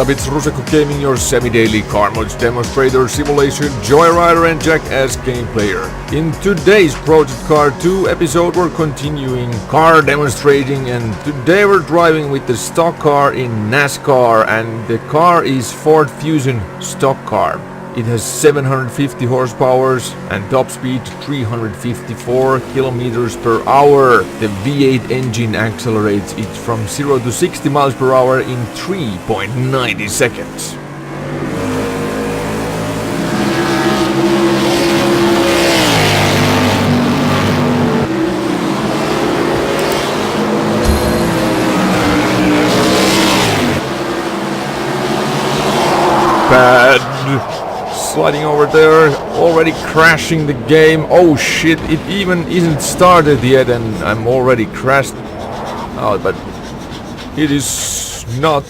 up? It's Rusakko Gaming, your semi-daily car mods demonstrator, simulation, joyrider and jackass game player. In today's Project Car 2 episode we're continuing car demonstrating, and today we're driving with the stock car in NASCAR, and the car is Ford Fusion stock car. It has 750 horsepower and top speed 354 kilometers per hour. The V8 engine accelerates it from 0 to 60 miles per hour in 3.90 seconds. Bad. Sliding over there, already crashing the game. Oh shit, it even isn't started yet and I'm already crashed. Oh, but it is not,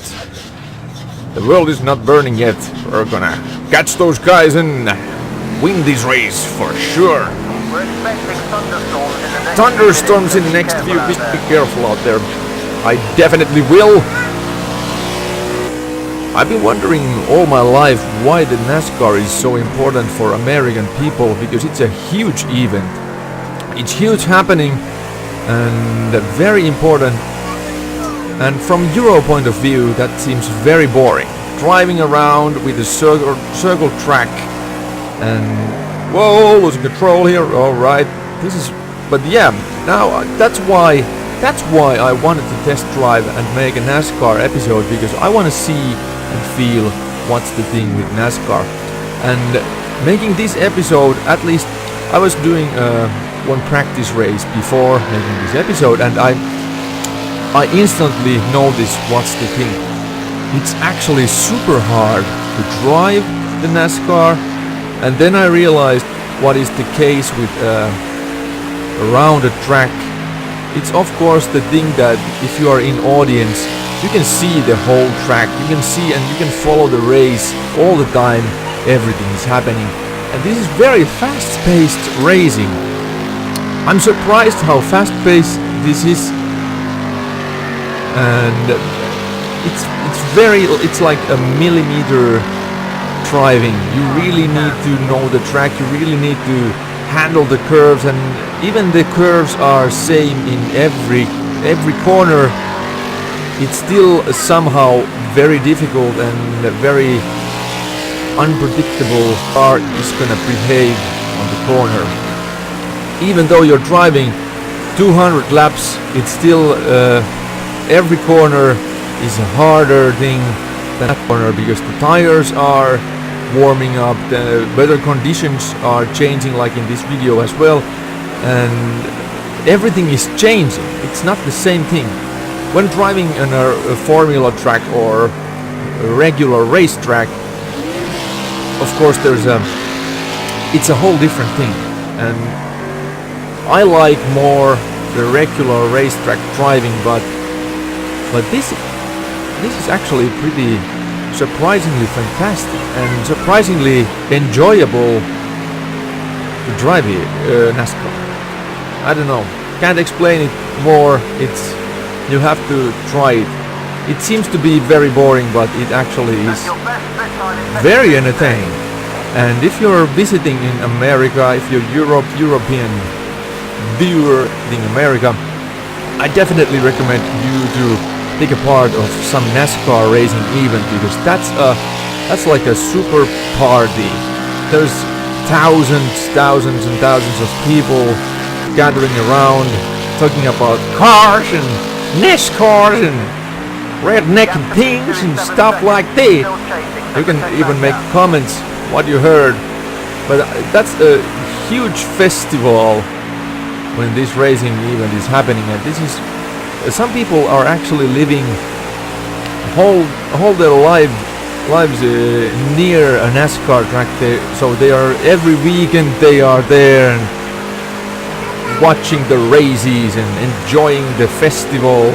the world is not burning yet. We're gonna catch those guys and win this race for sure. We're expecting Thunderstorms in the next few weeks. Be careful out there. I definitely will. I've been wondering all my life why the NASCAR is so important for American people, because it's a huge event. It's huge happening and very important. And from Euro point of view, that seems very boring. Driving around with a circle track and whoa, losing control here. All right, this is. But yeah, now that's why I wanted to test drive and make a NASCAR episode, because I want to see and feel what's the thing with NASCAR. And making this episode, at least I was doing one practice race before making this episode, and I instantly noticed what's the thing. It's actually super hard to drive the NASCAR, and then I realized what is the case with around the track. It's of course the thing that if you are in audience, you can see the whole track, you can see and you can follow the race all the time, everything is happening. And this is very fast-paced racing. I'm surprised how fast-paced this is. And it's like a millimeter driving. You really need to know the track, you really need to handle the curves, and even the curves are same in every corner. It's still somehow very difficult and very unpredictable how it's gonna behave on the corner. Even though you're driving 200 laps, it's still every corner is a harder thing than that corner, because the tires are warming up, the weather conditions are changing, like in this video as well, and everything is changing. It's not the same thing. When driving on a formula track or a regular race track, of course it's a whole different thing, and I like more the regular racetrack driving, but this is actually pretty surprisingly fantastic and surprisingly enjoyable to drive NASCAR. I don't know, can't explain it more. You have to try it. It seems to be very boring, but it actually is very entertaining. And if you're visiting in America, if you're European viewer in America, I definitely recommend you to take a part of some NASCAR racing event, because that's like a super party. There's thousands and thousands of people gathering around, talking about cars and NASCAR and redneck things and stuff like that. You can even make comments what you heard. But that's a huge festival when this racing event is happening, and this is some people are actually living whole their lives near a NASCAR track. So they are every weekend they are there and watching the races and enjoying the festival,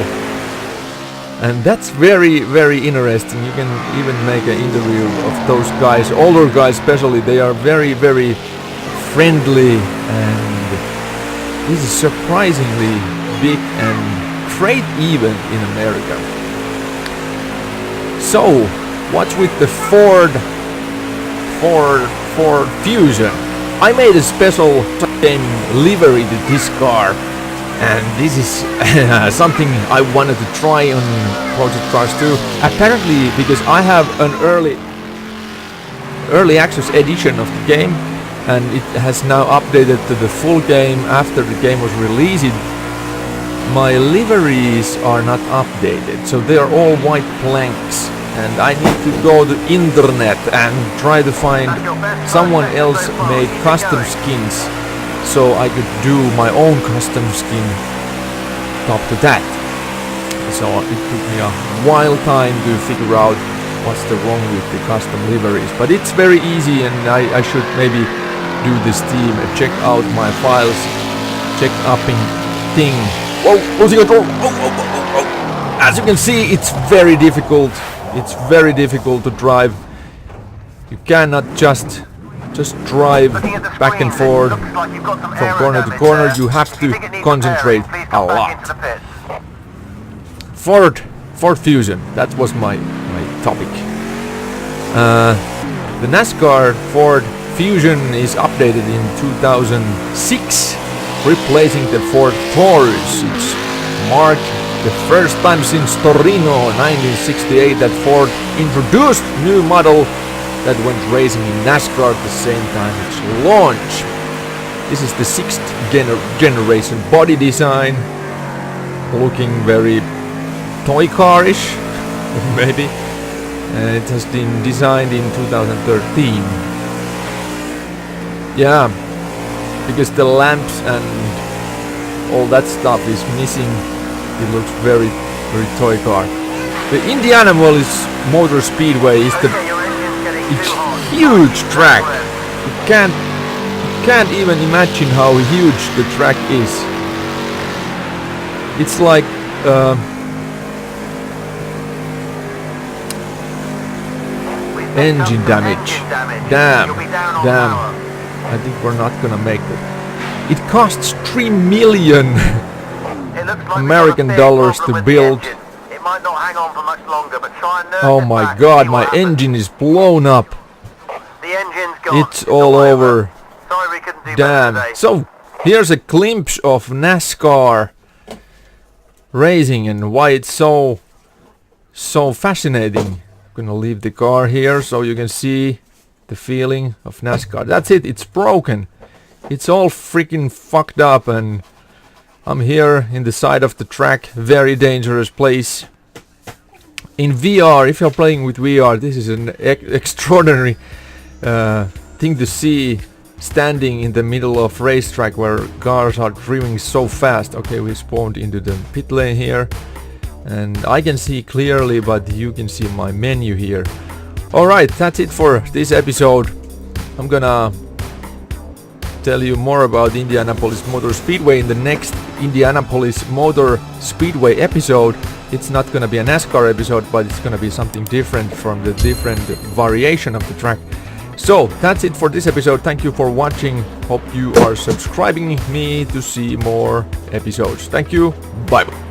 and that's very interesting. You can even make an interview of those guys, older guys especially. They are very friendly, and this is surprisingly big and great event in America. So What's with the Ford Fusion? I made a special livery to this car, and this is something I wanted to try on Project Cars 2. Apparently, because I have an early access edition of the game, and it has now updated to the full game after the game was released. My liveries are not updated, so they are all white planks, and I need to go to internet and try to find someone else made custom skins, so I could do my own custom skin top to that. So it took me a while time to figure out what's the wrong with the custom liveries, but it's very easy, and I should maybe do the Steam, check out my files, check upping thing. Whoa, losing control. As you can see, it's very difficult. It's very difficult to drive. You cannot just drive back and forth from corner to corner. You have to concentrate a lot. Ford Fusion, that was my topic. The NASCAR Ford Fusion is updated in 2006, replacing the Ford Taurus. It's marked the first time since Torino 1968 that Ford introduced new model that went racing in NASCAR at the same time its launch. This is the 6th generation body design, looking very toy car-ish, maybe. It has been designed in 2013. Yeah, because the lamps and all that stuff is missing. It looks very toy car. The Indianapolis Motor Speedway is it's huge track. You can't even imagine how huge the track is. It's like engine damage. Damn. I think we're not gonna make it. It costs 3 million American dollars to build. It might not hang on for much longer, but try and oh my god, my engine is blown up. The engine's gone. It's all over. Sorry we couldn't do damn. better today. So here's a glimpse of NASCAR racing and why it's so fascinating. I'm gonna leave the car here so you can see the feeling of NASCAR. That's it, it's broken. It's all freaking fucked up, and I'm here in the side of the track. Very dangerous place. In VR, if you're playing with VR, this is an extraordinary thing to see, standing in the middle of racetrack where cars are driving so fast. Okay, we spawned into the pit lane here, and I can see clearly, but you can see my menu here. Alright, that's it for this episode. I'm gonna tell you more about Indianapolis Motor Speedway in the next Indianapolis Motor Speedway episode. It's not gonna be a NASCAR episode, but it's gonna be something different from the different variation of the track. So that's it for this episode. Thank you for watching. Hope you are subscribing me to see more episodes. Thank you. Bye bye.